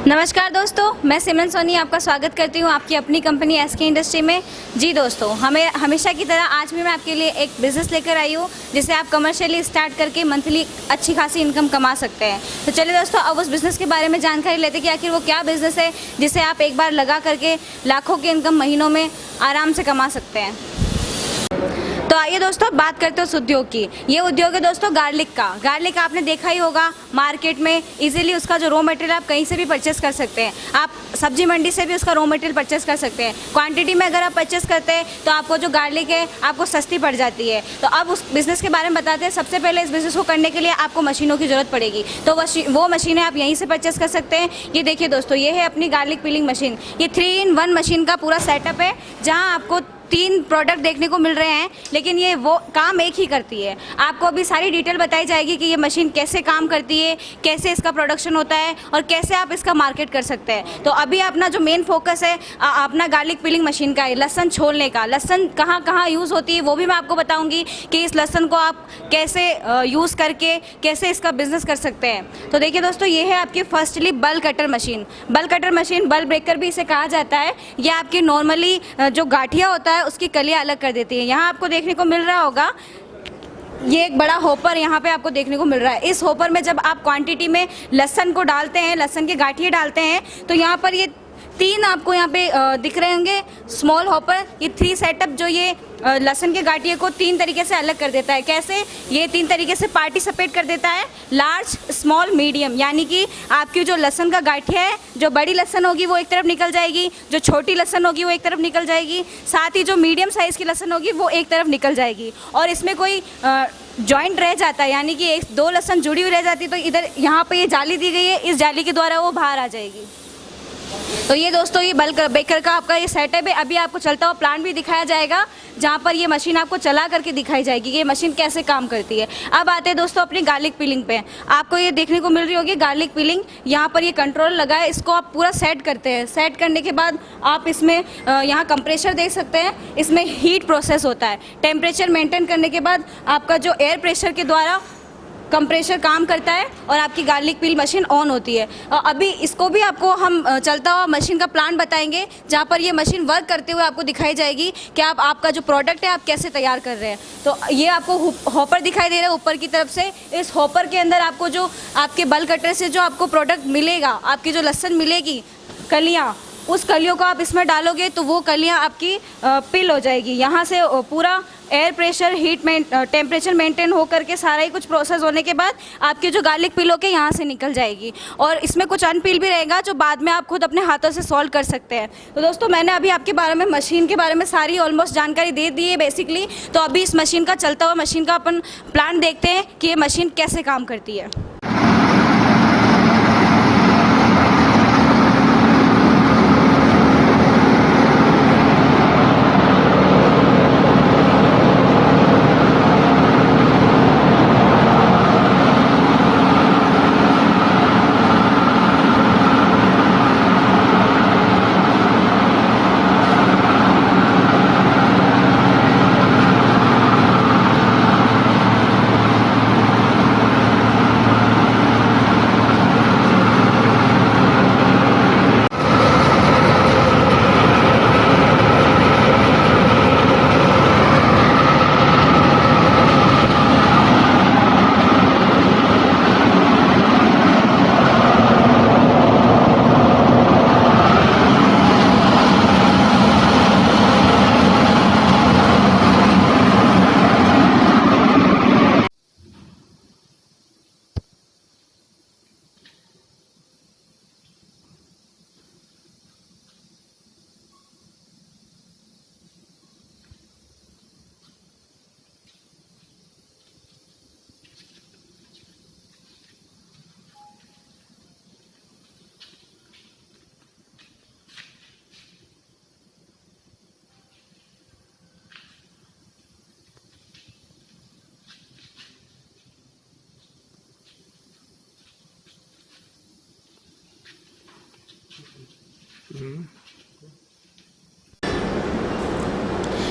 नमस्कार दोस्तों, मैं सिमरन सोनी आपका स्वागत करती हूँ आपकी अपनी कंपनी एसके इंडस्ट्री में। जी दोस्तों, हमें हमेशा की तरह आज भी मैं आपके लिए एक बिज़नेस लेकर आई हूँ जिसे आप कमर्शियली स्टार्ट करके मंथली अच्छी खासी इनकम कमा सकते हैं। तो चलिए दोस्तों, अब उस बिज़नेस के बारे में जानकारी लेते हैं कि आखिर वो क्या बिज़नेस है जिसे आप एक बार लगा करके लाखों की इनकम महीनों में आराम से कमा सकते हैं। तो आइए दोस्तों, बात करते हैं उस उद्योग की। ये उद्योग है दोस्तों गार्लिक का। गार्लिक आपने देखा ही होगा मार्केट में इजीली उसका जो रॉ मटेरियल आप कहीं से भी परचेस कर सकते हैं। आप सब्जी मंडी से भी उसका रॉ मटेरियल परचेस कर सकते हैं। क्वांटिटी में अगर आप परचेस करते हैं तो आपको जो गार्लिक है आपको सस्ती पड़ जाती है। तो अब उस बिज़नेस के बारे में बताते हैं। सबसे पहले इस बिज़नेस को करने के लिए आपको मशीनों की ज़रूरत पड़ेगी, तो वो मशीनें आप यहीं से परचेस कर सकते हैं। ये देखिए दोस्तों, ये है अपनी गार्लिक पीलिंग मशीन। ये 3-in-1 मशीन का पूरा सेटअप है, जहाँ आपको 3 प्रोडक्ट देखने को मिल रहे हैं, लेकिन ये वो काम एक ही करती है। आपको अभी सारी डिटेल बताई जाएगी कि ये मशीन कैसे काम करती है, कैसे इसका प्रोडक्शन होता है और कैसे आप इसका मार्केट कर सकते हैं। तो अभी अपना जो मेन फोकस है अपना गार्लिक पीलिंग मशीन का है, लहसुन छोलने का। लहसुन कहाँ कहाँ यूज़ होती है वो भी मैं आपको बताऊँगी कि इस लहसुन को आप कैसे यूज़ करके कैसे इसका बिजनेस कर सकते हैं। तो देखिए दोस्तों, ये है आपकी फर्स्टली बल कटर मशीन। बल कटर मशीन, बल ब्रेकर भी इसे कहा जाता है। ये आपकी नॉर्मली जो गाठिया होता है उसकी कलियां अलग कर देती है। यहाँ आपको देखने को मिल रहा होगा, ये एक बड़ा होपर यहाँ पे आपको देखने को मिल रहा है। इस होपर में जब आप क्वांटिटी में लहसुन को डालते हैं, लहसुन के गाठिए डालते हैं, तो यहाँ पर ये 3 आपको यहाँ पे दिख रहे होंगे स्मॉल होपर। ये 3 सेटअप जो ये लहसुन के गाठिए को 3 तरीके से अलग कर देता है। कैसे? ये 3 तरीके से पार्टिसिपेट कर देता है, लार्ज, स्मॉल, मीडियम। यानी कि आपकी जो लहसुन का गाठिया है, जो बड़ी लहसुन होगी वो एक तरफ निकल जाएगी, जो छोटी लहसुन होगी वो एक तरफ निकल जाएगी, साथ ही जो मीडियम साइज़ की लहसुन होगी वो एक तरफ निकल जाएगी। और इसमें कोई जॉइंट रह जाता है, यानी कि 1-2 लहसुन जुड़ी हुई रह जाती है, तो इधर यहाँ पर ये जाली दी गई है, इस जाली के द्वारा वो बाहर आ जाएगी। तो ये दोस्तों, ये बल्क बेकर का आपका ये सेटअप है। अभी आपको चलता हुआ प्लांट भी दिखाया जाएगा, जहाँ पर ये मशीन आपको चला करके दिखाई जाएगी कि ये मशीन कैसे काम करती है। अब आते हैं दोस्तों अपनी गार्लिक पीलिंग पे। आपको ये देखने को मिल रही होगी गार्लिक पीलिंग। यहाँ पर ये कंट्रोल लगा है, इसको आप पूरा सेट करते हैं। सेट करने के बाद आप इसमें यहाँ कंप्रेशर देख सकते हैं। इसमें हीट प्रोसेस होता है। टेम्परेचर मेंटेन करने के बाद आपका जो एयर प्रेशर के द्वारा कंप्रेशर काम करता है और आपकी गार्लिक पील मशीन ऑन होती है। अभी इसको भी आपको हम चलता हुआ मशीन का प्लांट बताएंगे, जहाँ पर ये मशीन वर्क करते हुए आपको दिखाई जाएगी कि आपका जो प्रोडक्ट है आप कैसे तैयार कर रहे हैं। तो ये आपको हॉपर दिखाई दे रहा है ऊपर की तरफ से। इस हॉपर के अंदर आपको जो आपके बल कटर से जो आपको प्रोडक्ट मिलेगा, आपकी जो लहसुन मिलेगी, कलियाँ, उस कलियों को आप इसमें डालोगे तो वो कलियाँ आपकी पिल हो जाएगी। यहाँ से पूरा एयर प्रेशर, टेम्परेचर मेंटेन हो करके सारा ही कुछ प्रोसेस होने के बाद आपकी जो गार्लिक पिल होके यहाँ से निकल जाएगी। और इसमें कुछ अनपिल भी रहेगा जो बाद में आप खुद अपने हाथों से सॉल्व कर सकते हैं। तो दोस्तों, मैंने अभी आपके बारे में, मशीन के बारे में सारी ऑलमोस्ट जानकारी दे दी है बेसिकली। तो अभी इस मशीन का चलता हुआ मशीन का अपन प्लान देखते हैं कि ये मशीन कैसे काम करती है।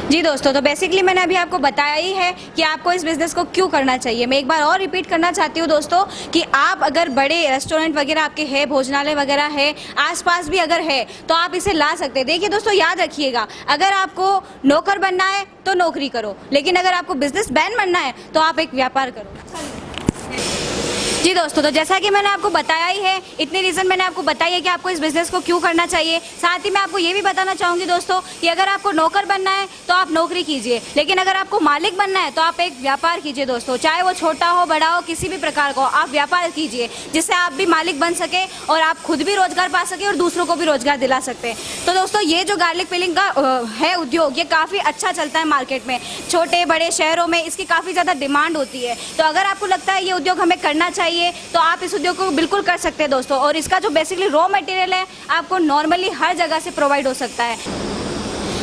जी दोस्तों, तो बेसिकली मैंने अभी आपको बताया ही है कि आपको इस बिज़नेस को क्यों करना चाहिए। मैं एक बार और रिपीट करना चाहती हूँ दोस्तों कि आप अगर बड़े रेस्टोरेंट वगैरह आपके है, भोजनालय वगैरह है, आसपास भी अगर है तो आप इसे ला सकते हैं। देखिए दोस्तों, याद रखिएगा, अगर आपको नौकर बनना है तो नौकरी करो, लेकिन अगर आपको बिजनेस मैन बनना है तो आप एक व्यापार करो। जी दोस्तों, तो जैसा कि मैंने आपको बताया ही है, इतने रीज़न मैंने आपको बताई है कि आपको इस बिज़नेस को क्यों करना चाहिए। साथ ही मैं आपको ये भी बताना चाहूँगी दोस्तों कि अगर आपको नौकर बनना है तो आप नौकरी कीजिए, लेकिन अगर आपको मालिक बनना है तो आप एक व्यापार कीजिए दोस्तों। चाहे वो छोटा हो, बड़ा हो, किसी भी प्रकार का हो, आप व्यापार कीजिए जिससे आप भी मालिक बन सके और आप खुद भी रोजगार पा सके और दूसरों को भी रोजगार दिला सकते हैं। तो दोस्तों, ये जो गार्लिक पिलिंग का है उद्योग, ये काफ़ी अच्छा चलता है मार्केट में। छोटे बड़े शहरों में इसकी काफ़ी ज़्यादा डिमांड होती है। तो अगर आपको लगता है ये उद्योग हमें करना चाहिए तो आप इस उद्योग को बिल्कुल कर सकते हैं दोस्तों। और इसका जो बेसिकली रॉ मटेरियल है आपको नॉर्मली हर जगह से प्रोवाइड हो सकता है।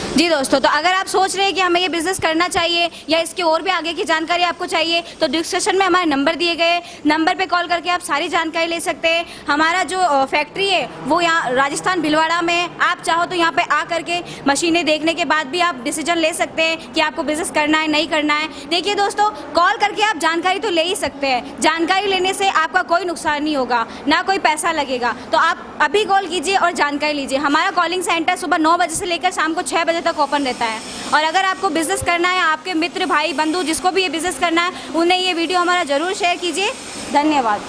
जी दोस्तों, तो अगर आप सोच रहे हैं कि हमें ये बिज़नेस करना चाहिए या इसके और भी आगे की जानकारी आपको चाहिए तो डिस्क्रिप्शन में हमारे नंबर दिए गए नंबर पे कॉल करके आप सारी जानकारी ले सकते हैं। हमारा जो फैक्ट्री है वो यहाँ राजस्थान भिलवाड़ा में है। आप चाहो तो यहाँ पे आ करके मशीनें देखने के बाद भी आप डिसीजन ले सकते हैं कि आपको बिज़नेस करना है नहीं करना है। देखिए दोस्तों, कॉल करके आप जानकारी तो ले ही सकते हैं। जानकारी लेने से आपका कोई नुकसान नहीं होगा, ना कोई पैसा लगेगा। तो आप अभी कॉल कीजिए और जानकारी लीजिए। हमारा कॉलिंग सेंटर सुबह 9 बजे से लेकर शाम को 6 बजे तक ओपन रहता है। और अगर आपको बिज़नेस करना है, आपके मित्र भाई बंधु जिसको भी ये बिज़नेस करना है, उन्हें ये वीडियो हमारा ज़रूर शेयर कीजिए। धन्यवाद।